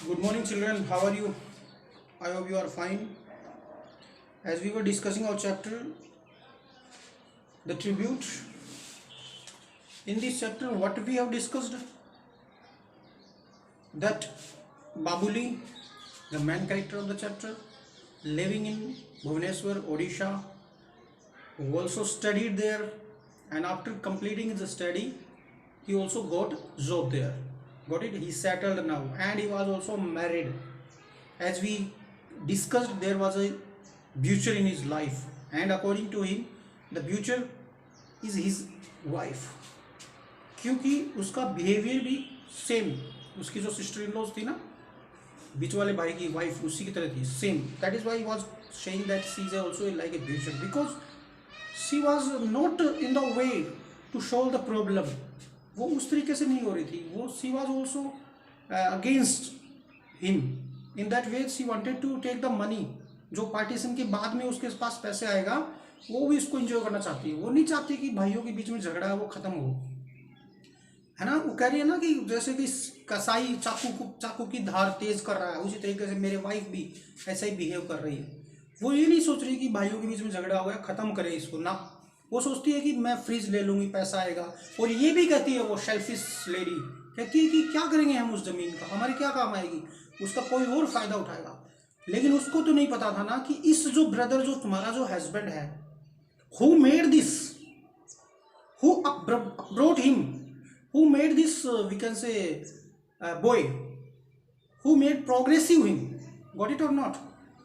Good morning, children. How are you? I hope you are fine. As we were discussing our chapter, the tribute, in this chapter, what we have discussed, that Babuli, the main character of the chapter, living in Bhubaneswar, Odisha, who also studied there, and after completing his study, he also got job there. Got it? He settled now, and he was also married. As we discussed, there was a future in his life, and according to him, the future is his wife. क्योंकि उसका behaviour भी same, उसकी जो sister in laws थी ना, बीच वाले भाई की वाइफ, उसी की तरह थी, same. That is why he was saying that she is also like a future, because she was not in the way to solve the problem. वो उस तरीके से नहीं हो रही थी. वो she was also against him in that way. She wanted to take the money. जो पार्टीशन के बाद में उसके पास पैसे आएगा, वो भी इसको एंजॉय करना चाहती है. वो नहीं चाहती कि भाइयों के बीच में झगड़ा है वो खत्म हो, है ना. वो कह रही है ना कि जैसे कि कसाई चाकू की धार तेज कर रहा है, उसी तरीके से मेरे वाइफ भी ऐसा ही बिहेव कर रही है. वो ये नहीं सोच रही कि भाइयों के बीच में झगड़ा हो गया, खत्म करे इसको ना. वो सोचती है कि मैं फ्रिज ले लूंगी, पैसा आएगा. और ये भी कहती है, वो सेल्फिश लेडी कहती है कि क्या करेंगे हम उस जमीन का, हमारे क्या काम आएगी, उसका कोई और फायदा उठाएगा. लेकिन उसको तो नहीं पता था ना कि इस जो ब्रदर, जो तुम्हारा जो हस्बैंड है, who made this, who brought him, who made this we can say boy, who made progressive him. Got it or not?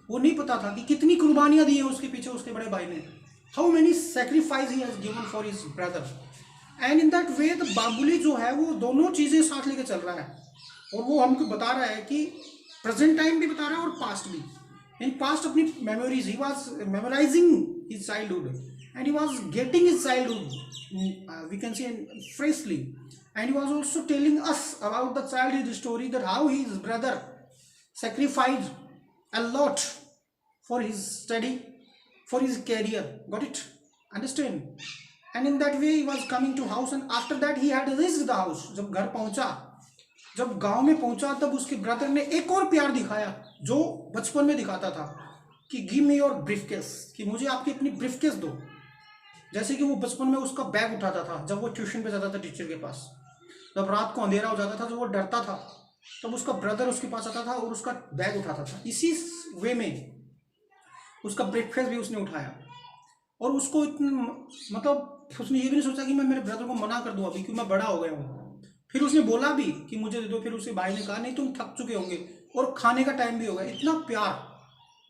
वो नहीं पता था कि कितनी कुर्बानियां दी है उसके पीछे उसके बड़े भाई ने. How many sacrifice he has given for his brother. And in that way the Babuli जो है वो दोनों चीजें साथ लेके चल रहा है. और वो हमको बता रहा है कि प्रेजेंट टाइम भी बता रहा है और पास्ट भी. इन पास्ट अपनी memories, he was memorising his childhood and he was getting his childhood we can say freshly, and he was also telling us about the childhood story, that how his brother sacrificed a lot for his study, for his career. Got it? Understand? And in that way he was coming to house, and after that he had reached the house. जब घर पहुंचा, जब गांव में पहुंचा, तब उसके brother ने एक और प्यार दिखाया जो बचपन में दिखाता था, कि गिव मी योर ब्रीफकेस, कि मुझे आपकी अपनी ब्रीफकेस दो. जैसे कि वो बचपन में उसका बैग उठाता था जब वो ट्यूशन पे जाता था टीचर के पास. जब रात को अंधेरा हो जाता था, जब वो डरता था, तब उसका ब्रदर उसके पास आता था और उसका बैग उठाता था. इसी वे में उसका ब्रेकफास्ट भी उसने उठाया. और उसको इतना, मतलब उसने ये भी नहीं सोचा कि मैं मेरे ब्रदर को मना कर दूं अभी, क्योंकि मैं बड़ा हो गया हूँ. फिर उसने बोला भी कि मुझे दे दो. फिर उसके भाई ने कहा नहीं, तुम थक चुके होंगे और खाने का टाइम भी होगा. इतना प्यार.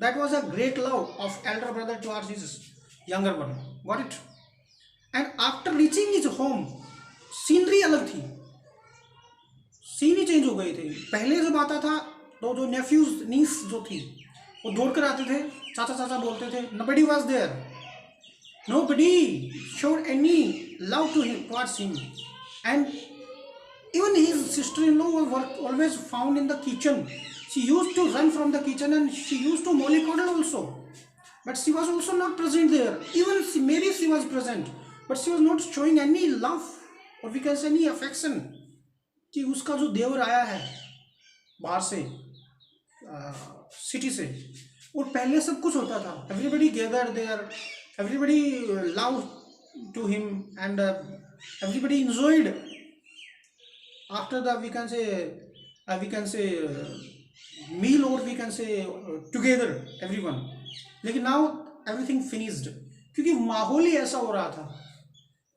That was a great love of Elder brother towards his younger one. Got it? And after reaching his home, scenery अलग थी, सीन ही चेंज हो गए थे. पहले जब आता था तो जो नेफ्यूज नीस जो थी, वो दौड़ कर आते थे, चाचा चाचा बोलते थे. Nobody was there, nobody showed any love to him towards him. And even his sister-in-law was always found in the kitchen. She used to run from the kitchen and she used to mollycoddle also, but she was also not present there. Even maybe she was present, but she was not showing any love or we can say any affection. कि उसका जो देवर आया है बाहर से, city से, और पहले सब कुछ होता था. Everybody gathered there, everybody love to him, and everybody enjoyed after the we can say meal, or we can say together everyone. लेकिन now everything finished, क्योंकि माहौल ही ऐसा हो रहा था.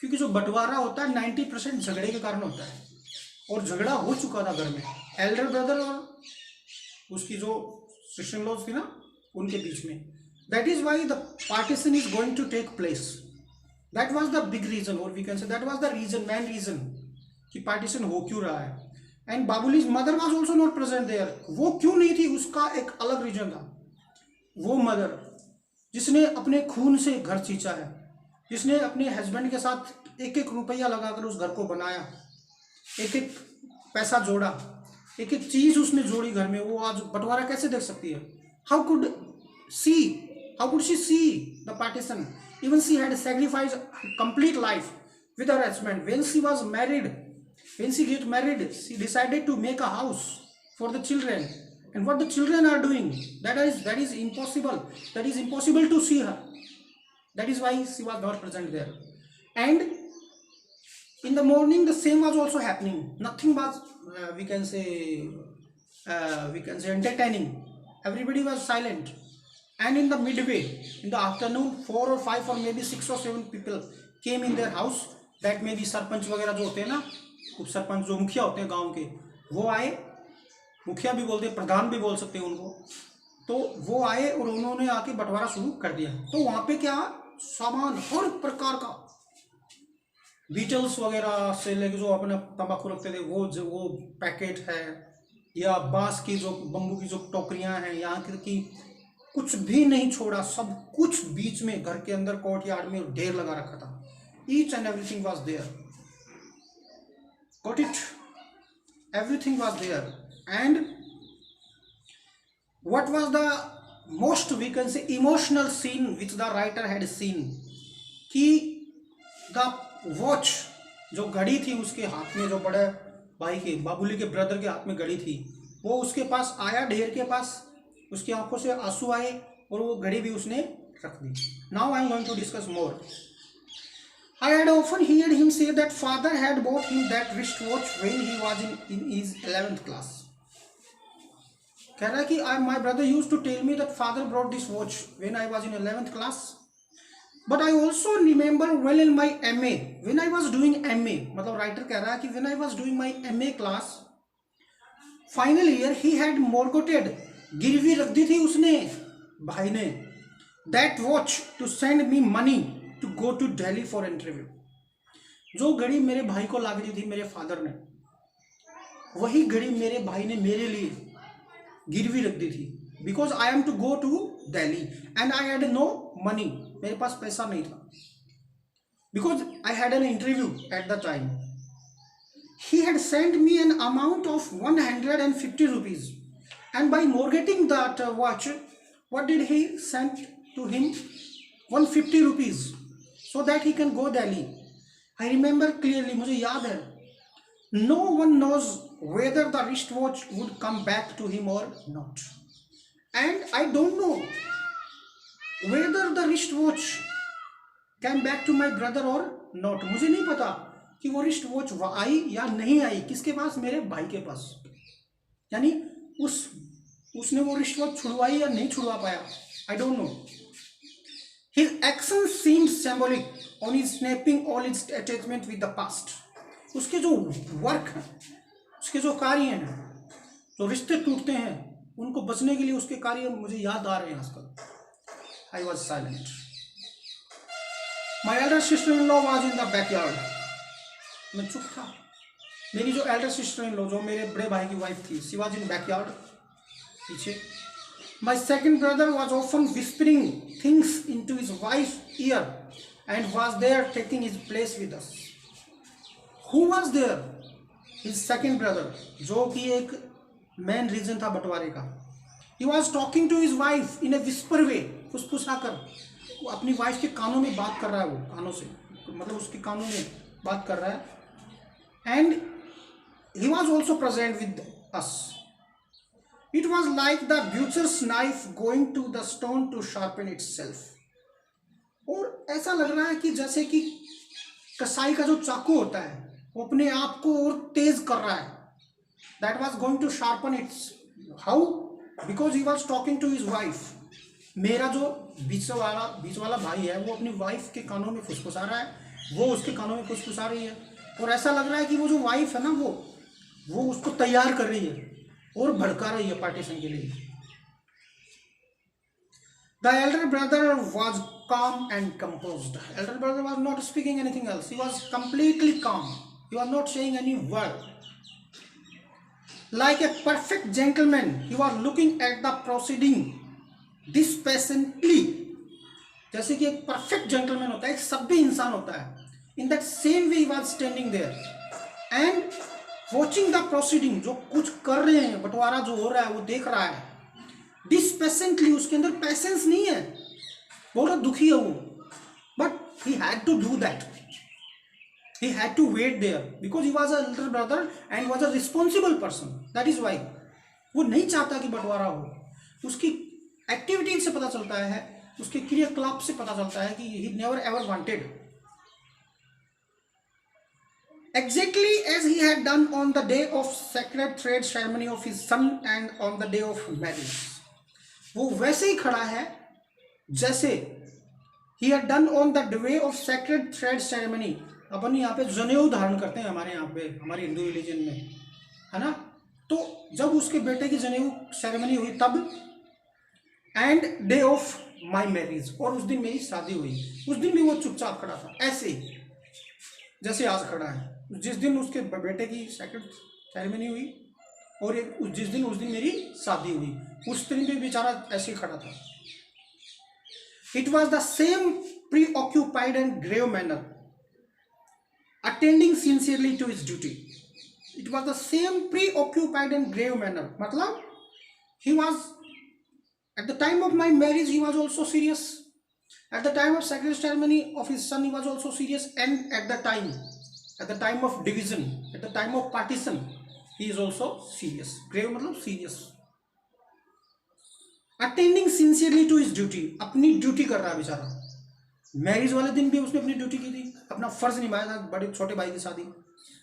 क्योंकि जो बंटवारा होता है 90% झगड़े के कारण होता है, और झगड़ा हो चुका था घर में एल्डर ब्रदर और उसकी जो सिस्टर इन लॉज थी ना, उनके बीच में. That is why the partition is going to take place. That was the big reason, और we can say that was the reason, main reason कि पार्टीशन हो क्यों रहा है. And Babuli's mother was also not present there. वो क्यों नहीं थी, उसका एक अलग रीजन था. वो मदर जिसने अपने खून से घर सींचा है, जिसने अपने हस्बैंड के साथ एक एक रुपया लगाकर उस घर को बनाया, एक एक पैसा जोड़ा, एक एक चीज उसने जोड़ी घर में, वो आज बंटवारा कैसे देख सकती है? How could she see the partition? Even she had sacrifice complete life with her husband. When she was married, when she get married, she decided to make a house for the children. and what the children are doing, that is impossible. That is impossible to see her. That is why she was not present there. And in the morning the same was also happening. Nothing was we can say entertaining. Everybody was silent. And in the midway, in the afternoon, 4 or 5 or maybe 6 or 7 people came in their house. That may be sarpanch वगैरह जो होते हैं ना, उप सरपंच जो मुखिया होते हैं गांव के, वो आए. मुखिया भी बोलते हैं, प्रधान भी बोल सकते हैं उनको. तो वो आए और उन्होंने आके बंटवारा शुरू कर दिया. तो वहाँ पे क्या सामान हर प्रकार का, बीटल्स वगैरह से लेके जो अपने तंबाकू रखते थे वो पैकेट है, या बांस की जो बम्बू की जो टोकरियां हैं, यहाँ की कुछ भी नहीं छोड़ा. सब कुछ बीच में घर के अंदर कोर्टयार्ड में ढेर लगा रखा था. Each and everything was there. Got it? Everything was there. And what was the most we can say emotional scene which the writer had seen, कि द वॉच, जो घड़ी थी उसके हाथ में, जो बड़े भाई के बाबुली के ब्रदर के हाथ में घड़ी थी, वो उसके पास आया, ढेर के पास. उसकी आंखों से आंसू आए और वो घड़ी भी उसने रख दी. Now I am going to discuss more. I had often heard him say that father had bought him that wrist watch when he was in his 11th class. कह रहा है कि my brother used to tell me that father brought this watch when I was in 11th class. But I also remember well in my MA when I was doing MA. मतलब writer कह रहा है कि when I was doing my MA class final year, he had mortgaged, गिरवी रख दी थी उसने, भाई ने, that watch to send me money to go to Delhi for interview. जो घड़ी मेरे भाई को ला दी थी मेरे फादर ने, वही घड़ी मेरे भाई ने मेरे लिए गिरवी रख दी थी. Because I am to go to Delhi and I had no money. मेरे पास पैसा नहीं था. Because I had an interview at the time. He had send me an amount of 150 rupees. And by mortgaging that watch, what did he send to him? 150 rupees, so that he can go Delhi. I remember clearly, मुझे याद है. No one knows whether the wristwatch would come back to him or not. And I don't know whether the wristwatch came back to my brother or not. मुझे नहीं पता कि वो wristwatch आई या नहीं आई. किसके पास? मेरे भाई के पास. यानी उसने वो रिश्वत छुड़वाई या नहीं छुड़वा पाया. I don't know. His action seemed symbolic on his snapping all his attachment with the past. उसके जो वर्क हैं, उसके जो कार्य हैं, जो रिश्ते टूटते हैं, उनको बचने के लिए उसके कार्य मुझे याद आ रहे हैं आजकल. I was silent. My elder sister in law was in the backyard. मैं चुप था. मेरी जो एल्डर सिस्टर इन लॉ, जो मेरे बड़े भाई की वाइफ थी, शी वॉज इन बैकयार्ड, पीछे. My second brother was often whispering things in to his wife ear and was there taking his place with us. Who was there? His second brother, जो कि एक main reason था बंटवारे का. He was talking to his wife in a whisper way, फुसफुसाकर. वो अपनी wife के कानों में बात कर रहा है, वो कानों से, मतलब उसके कानों में बात कर रहा है. And he was also present with us. It was like the butcher's knife going to the stone to sharpen itself. और ऐसा लग रहा है कि जैसे कि कसाई का जो चाकू होता है, वो अपने आप को और तेज कर रहा है. That was going to sharpen its. How? Because he was talking to his wife. मेरा जो बीच वाला भाई है, वो अपनी वाइफ के कानों में फुसफुसा रहा है, वो उसके कानों में फुसफुसा रही है. और ऐसा लग रहा है कि वो जो वाइफ है ना, वो उसको तैयार कर रही है और भड़का रही है पार्टीशन के लिए. The Elder brother was calm and composed. Elder brother was not speaking anything else. He was completely calm. He was not saying any word. Like a perfect gentleman, he was looking at the proceeding dispassionately. जैसे कि एक perfect gentleman होता है, एक सभ्य इंसान होता है. In that same way he was standing there and watching the proceeding. जो कुछ कर रहे हैं, बंटवारा जो हो रहा है, वो देख रहा है. Dispassionately, उसके अंदर पैसेंस नहीं है, बहुत दुखी है वो. But he had to do that. He had to wait there because he was an elder brother and was a responsible person. That is why. वो नहीं चाहता कि बंटवारा हो। उसकी एक्टिविटीज से पता चलता है, उसके क्रियाकलाप से पता चलता है कि he never ever wanted, exactly as he had done on the day of sacred thread ceremony of his son and on the day of marriage। वो वैसे ही खड़ा है जैसे he had done on the day of sacred thread ceremony। अपन यहाँ पे जनेऊ धारण करते हैं हमारे यहाँ पे, हमारे हिंदू रिलीजन में, है ना। तो जब उसके बेटे की जनेऊ सेरेमनी हुई तब, and day of my marriage, और उस दिन मेरी शादी हुई, उस दिन भी वो चुपचाप खड़ा था, ऐसे ही जैसे आज खड़ा है। जिस दिन उसके बेटे की सेकंड सेरेमनी हुई और जिस दिन उस दिन मेरी शादी हुई, उस दिन भी बेचारा ऐसे ही खड़ा था। It was the same preoccupied and grave manner attending sincerely to his duty. It was the same preoccupied and grave manner, मतलब he was at the time of my marriage he was also serious, at the time of sacred ceremony of his son he was also serious, and at the time of division, at the time of partition he is also serious। grave मतलब serious। attending sincerely to his duty, अपनी duty कर रहा है बेचारा। Marriage वाले दिन भी उसने अपनी ड्यूटी की थी, अपना फर्ज निभाया था, बड़े छोटे भाई की शादी,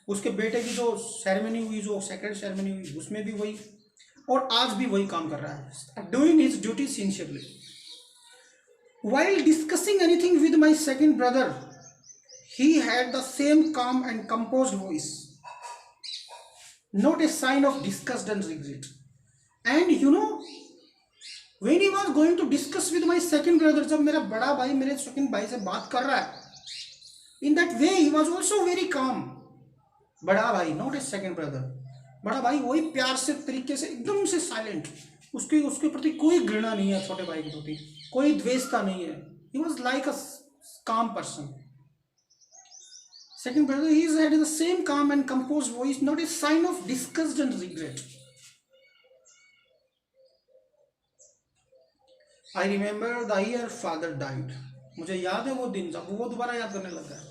उसके बेटे की जो सेरेमनी हुई, जो सेक्रेट सेरेमनी हुई, उसमें भी वही, और आज भी वही काम कर रहा है, doing his duty sincerely. While discussing anything with my second brother he had the same calm and composed voice, not a sign of discussed and regret. And you know when he was going to discuss with my second brother, जब मेरा बड़ा भाई मेरे second भाई से बात कर रहा है, इन that way he was also very calm. बड़ा भाई, नॉट ए सेकेंड ब्रदर, बड़ा भाई वही प्यार से तरीके से एकदम से साइलेंट, उसके प्रति कोई घृणा नहीं है, छोटे भाई के प्रति कोई द्वेषता नहीं है। He was like a calm person. Second brother he had the same calm and compose voice, not a sign of disgust and regret. I remember the year father died, मुझे याद है वो दिन, जब वो दोबारा याद करने लगा।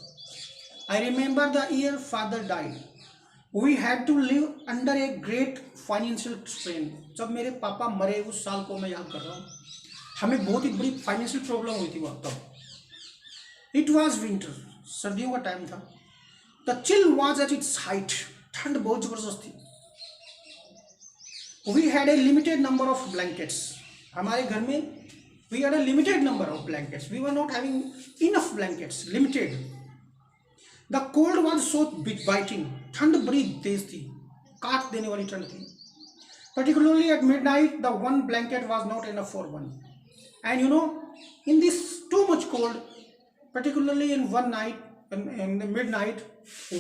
आई remember the year father died, We had to live under a great financial strain। जब मेरे पापा मरे उस साल को मैं याद कर रहा हूँ, हमें बहुत ही बड़ी फाइनेंशियल प्रॉब्लम हुई थी वक्त तब। इट वॉज विंटर, सर्दियों का टाइम था। The chill was at its height, ठंड बहुत जबरदस्त थी। We had a limited number of blankets, हमारे घर में we had a limited number of blankets, we were not having enough blankets, limited. The cold was so biting, ठंड बड़ी तेज थी, काट देने वाली ठंड थी। Particularly at midnight the one blanket was not enough for one, and you know in this too much cold, particularly in one night, in the mid night,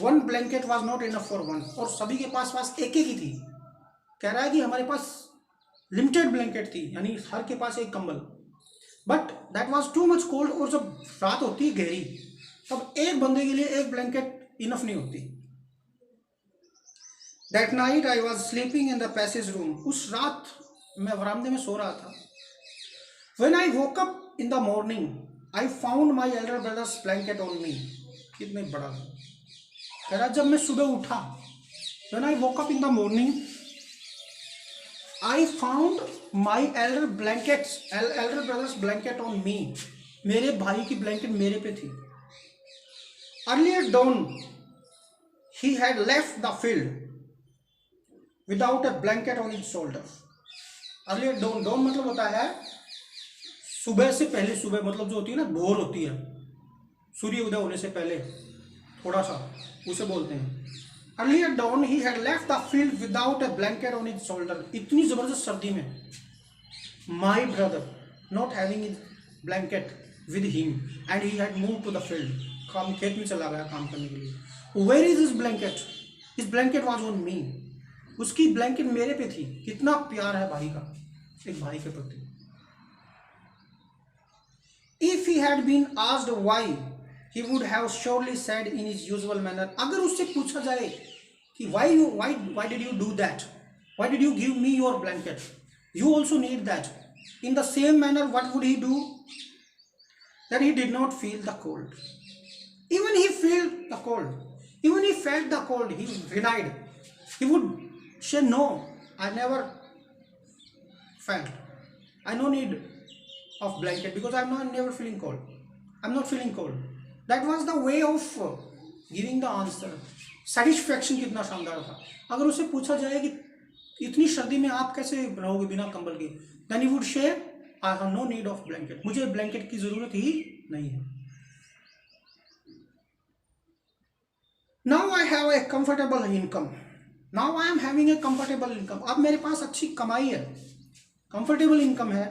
one blanket was not enough for one, और सभी के पास एक ही थी। कह रहा है कि हमारे पास लिमिटेड ब्लैंकेट थी, यानी हर के पास एक कंबल, but that was too much cold. और जब रात होती है गहरी, तब एक बंदे के लिए एक ब्लैंकेट इनफ नहीं होती। That night I was sleeping in the passage room, उस रात मैं वरामदे में सो रहा था। When I woke up in the morning I found my elder brothers blanket on me. कितने बड़ा कह रहा, जब मैं सुबह उठा, when I woke up in the morning I found my elder brothers blanket on me, मेरे भाई की ब्लैंकेट मेरे पे थी। Earlier dawn, he had left the field without a blanket on his shoulder। Earlier dawn, dawn मतलब होता है सुबह से पहले, सुबह मतलब जो होती है ना, भोर होती है, सूर्य उदय होने से पहले थोड़ा सा, उसे बोलते हैं। Earlier dawn, he had left the field without a blanket on his shoulder। इतनी जबरदस्त सर्दी में, my brother not having his blanket with him and he had moved to the field, काम खेत में चला गया काम करने के लिए। Where is his blanket, his blanket was on me, उसकी ब्लैंकेट मेरे पे थी। कितना प्यार है भाई का एक भाई के प्रति। If he had been asked why he would have surely said in his usual manner, अगर उससे पूछा जाए कि why did you do that, why did you give me your blanket, you also need that, in the same manner what would he do, that he did not feel the cold. Even he felt the cold. Even he felt the cold. He denied. He would say, "No, I never felt. I no need of blanket because I'm not never feeling cold. I'm not feeling cold. That was the way of giving the answer. Satisfaction कितना शानदार था. अगर उसे पूछा जाए कि इतनी सर्दी में आप कैसे रहोगे बिना कंबल के, then he would say, I have no need of blanket. मुझे ब्लैंकेट की जरूरत ही नहीं है. Now I have a comfortable income. Now I am having a comfortable income. अब मेरे पास अच्छी कमाई है, comfortable income है.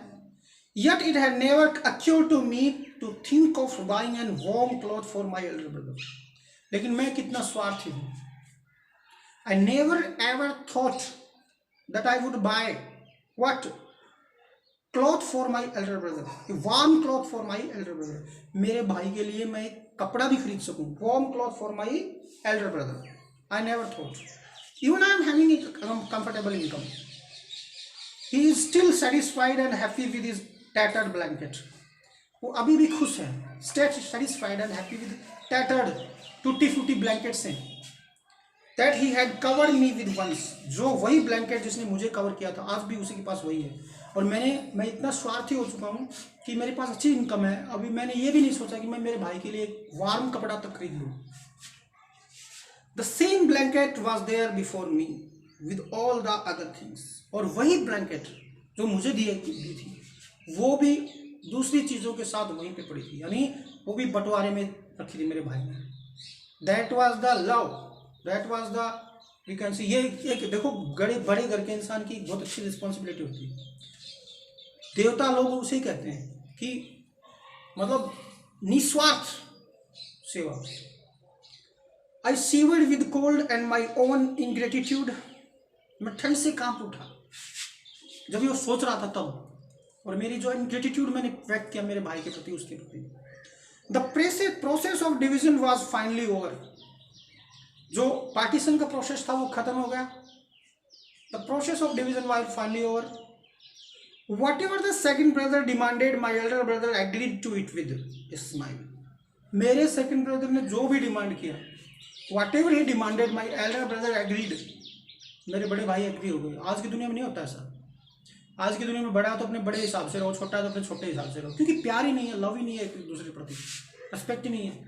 Yet it had never occurred to me to think of buying a warm cloth for my elder brother. लेकिन मैं कितना स्वार्थी हूँ. I never ever thought that I would buy what cloth for my elder brother, warm cloth for my elder brother. मेरे भाई के लिए मैं एक कपड़ा भी खरीद सकूँ, warm cloth for my elder brother. I never thought. Even I am having a comfortable income. He is still satisfied and happy with his tattered blanket. वो अभी भी खुश है, satisfied and happy with tattered टूटी फूटी blankets हैं. That he had covered me with once. जो वही ब्लैंकेट जिसने मुझे कवर किया था, आज भी उसी के पास वही है. और मैं इतना स्वार्थी हो चुका हूँ कि मेरे पास अच्छी इनकम है, अभी मैंने ये भी नहीं सोचा कि मैं मेरे भाई के लिए एक वार्म कपड़ा तक खरीद लूँ. The same blanket was there before me with all the other things. और वही ब्लैंकेट जो मुझे दी थी वो भी दूसरी चीज़ों के साथ वहीं पे पड़ी थी, यानी वो भी बंटवारे में रखी थी मेरे भाई ने. That was the love. That was the, we can see, ये एक देखो बड़े घर के इंसान की बहुत अच्छी रिस्पॉन्सिबिलिटी होती है. देवता लोग उसे ही कहते हैं कि मतलब निस्वार्थ सेवा. I shivered with cold and my own ingratitude. मैं ठंड से कांप उठा जब ये सोच रहा था तब, और मेरी जो ingratitude मैंने व्यक्त किया मेरे भाई के प्रति, उसके प्रति. The process of division was finally over. जो पार्टीशन का प्रोसेस था वो खत्म हो गया. The process of division was finally over. Whatever the second brother demanded, my elder brother agreed to it with a smile. मेरे सेकंड ब्रदर ने जो भी डिमांड किया, whatever he demanded, my elder brother agreed. मेरे बड़े भाई agree हो गए. आज की दुनिया में नहीं होता ऐसा. आज की दुनिया में बड़ा तो अपने बड़े हिसाब से रहो, छोटा तो अपने छोटे हिसाब से रहो, क्योंकि प्यार ही नहीं है, लव ही नहीं है एक दूसरे के प्रति, रिस्पेक्ट ही नहीं है.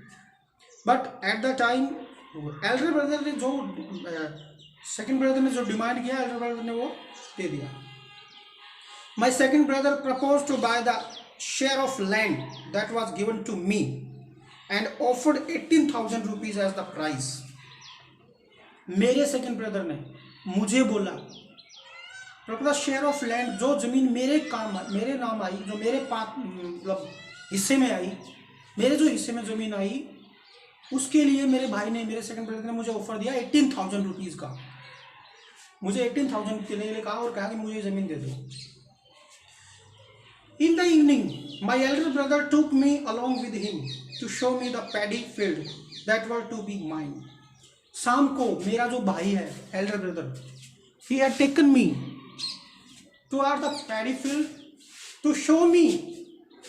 But at the time Elder brother ने जो सेकंड ब्रदर ने जो डिमांड किया, एल्डर ब्रदर ने वो दे दिया. My second brother propose to buy the share of land that was given to me and offered 18,000 rupees as the price. मेरे सेकंड ब्रदर ने मुझे बोला प्रपोज शेयर ऑफ लैंड, जो जमीन मेरे नाम आई, जो मेरे पास मतलब हिस्से में आई, मेरे जो हिस्से में जमीन आई, उसके लिए मेरे भाई ने, मेरे सेकंड ब्रदर ने मुझे ऑफर दिया 18,000 रुपीज़ का. मुझे 18,000 के लिए कहा और कहा कि मुझे ज़मीन दे दो. In the evening my elder brother took me along with him to show me the paddy field that were to be mine. शाम को मेरा जो भाई है elder brother, he had taken me to are the paddy field to show me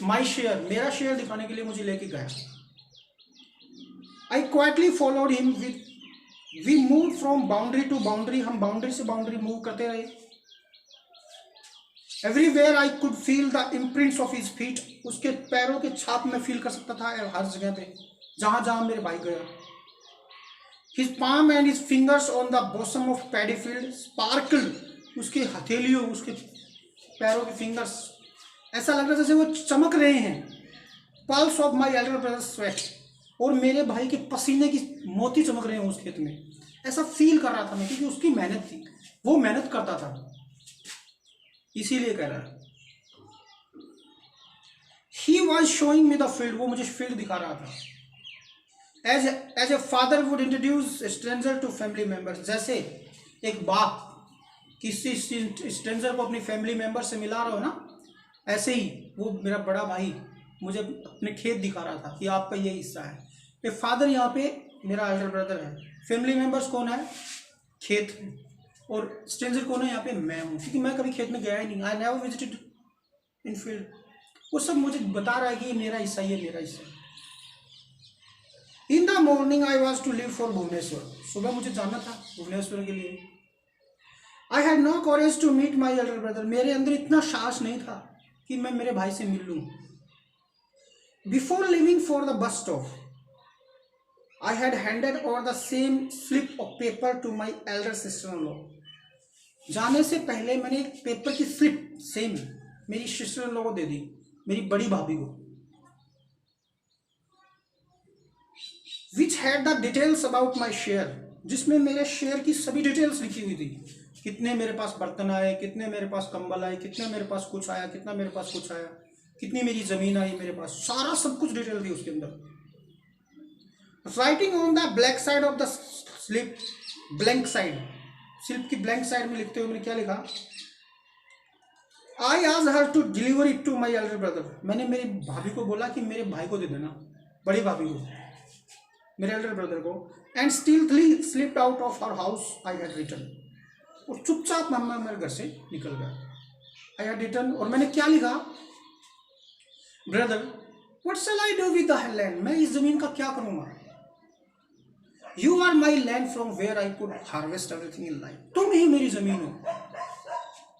my share, मेरा share दिखाने के लिए मुझे लेके गया. I quietly followed him. We moved from boundary to boundary. हम boundary से boundary move करते रहे. Everywhere I could feel the imprints of his feet. उसके पैरों के छाप में फील कर सकता था हर जगह पे, जहाँ जहाँ मेरे भाई गया. His palm and his fingers on the bosom of paddy field sparkled. उसके हथेलियों, उसके पैरों के फिंगर्स ऐसा लग रहा था जैसे वो चमक रहे हैं. Pulse of my elder brother's sweat. और मेरे भाई के पसीने की मोती चमक रहे हैं उस खेत में, ऐसा फील कर रहा था मैं, क्योंकि उसकी मेहनत थी, वो मेहनत करता था, इसीलिए कह रहा है. He was showing me the field, वो मुझे फील्ड दिखा रहा था. As a father would introduce stranger to family members, जैसे एक बाप किसी स्ट्रेंजर को अपनी फैमिली मेम्बर से मिला रहा हो ना, ऐसे ही वो मेरा बड़ा भाई मुझे अपने खेत दिखा रहा था कि आपका ये हिस्सा है. ए फादर यहाँ पे मेरा एल्डर ब्रदर है, फैमिली मेम्बर्स कौन है, खेत, और स्ट्रेंजर कौन है यहाँ पे, मैं हूँ, क्योंकि मैं कभी खेत में गया ही नहीं. I never visited in field. वो सब मुझे बता रहा है कि ये मेरा हिस्सा, ये मेरा हिस्सा. In the morning I was to leave for Bhubaneswar, सुबह मुझे जाना था भुवनेश्वर के लिए. I had no courage to meet my elder brother, मेरे अंदर इतना साहस नहीं था कि मैं मेरे भाई से मिल लूँ। Before living for the bus stop I had handed over the same slip of paper to my elder sister-in-law. जाने से पहले मैंने एक पेपर की स्लिप सेम मेरी सिस्टर इन लॉ को दे दी, मेरी बड़ी भाभी को, which had the details about my share, जिसमें मेरे शेयर की सभी डिटेल्स लिखी हुई थी। कितने मेरे पास बर्तन आए, कितने मेरे पास कंबल आए, कितने मेरे पास कुछ आया, कितना मेरे पास कुछ आया, कितनी मेरी ज़मीन आई मेरे पास, सारा सब कुछ डिटेल थी उसके अंदर। Writing on the black side of the slip, blank side, slip की ब्लैंक साइड में लिखते हुए मैंने क्या लिखा, आई आज her to deliver it to my elder brother, मैंने मेरी भाभी को बोला कि मेरे भाई को दे देना, बड़ी भाभी को, मेरे एल्डर ब्रदर को। And still slipped out of our house I had return, और चुपचाप मम्मा मेरे घर से निकल गया। आई हैड रिटर्न, और मैंने क्या लिखा, brother what shall I do with the land, मैं इस जमीन का क्या करूंगा। You are my land from where I could harvest everything in life, तुम ही मेरी जमीन हो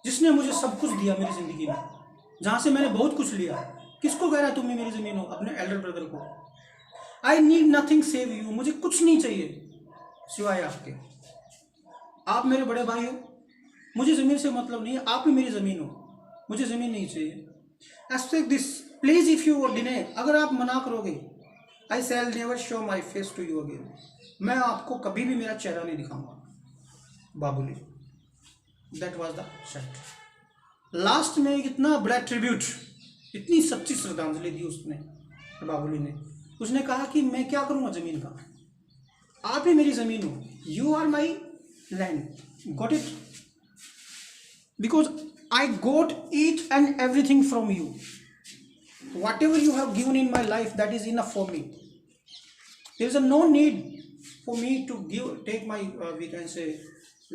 जिसने मुझे सब कुछ दिया मेरी जिंदगी में, जहां से मैंने बहुत कुछ लिया। किसको कह रहा है तुम ही मेरी जमीन हो, अपने एल्डर ब्रदर को। I need nothing save you, मुझे कुछ नहीं चाहिए सिवाय आपके, आप मेरे बड़े भाई हो, मुझे ज़मीन से मतलब नहीं है, आप ही मेरी ज़मीन हो, मुझे ज़मीन नहीं चाहिए। Expect this please if you deny, अगर आप मना करोगे, I shall never show my face to you again, मैं आपको कभी भी मेरा चेहरा नहीं दिखाऊंगा। Babuli, that was the chapter. Last में इतना बड़ा ट्रिब्यूट, इतनी सच्ची श्रद्धांजलि दी उसने, बाबुली ने। उसने कहा कि मैं क्या करूँगा ज़मीन का, आप ही मेरी ज़मीन हो, you are my land, got it, because I got each and everything from you, whatever you have given in my life, that is enough for me. There is no need for me to take my we can say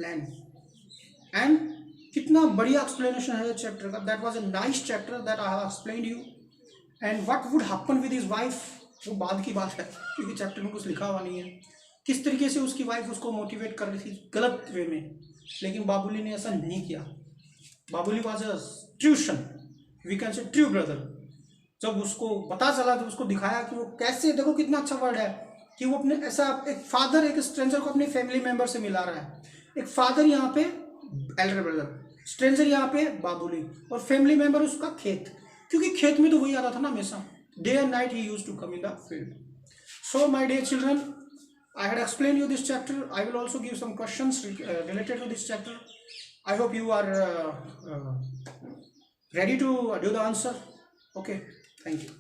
land. And कितना बढ़िया explanation है chapter का, that was a nice chapter that I have explained you. And what would happen with his wife, वो बाद की बात है, क्योंकि चैप्टर में कुछ लिखा हुआ नहीं है। किस तरीके से उसकी वाइफ उसको मोटिवेट कर रही थी गलत वे में, लेकिन बाबुली ने ऐसा नहीं किया। Babuli was a tuition, we can say true brother. जब उसको पता चला, जब उसको दिखाया कि वो कैसे, देखो कितना अच्छा वर्ड है कि वो अपने ऐसा एक फादर एक स्ट्रेंजर को अपने फैमिली मेंबर से मिला रहा है। एक फादर यहाँ पे एल्डर ब्रदर, स्ट्रेंजर यहाँ पे बाबुली, और फैमिली मेंबर उसका खेत, क्योंकि खेत में तो वही आता था ना हमेशा, day and night he used to come in the field. So my dear children, I had explained you this chapter. I will also give some questions related to this chapter. I hope you are ready to do the answer. Okay, thank you.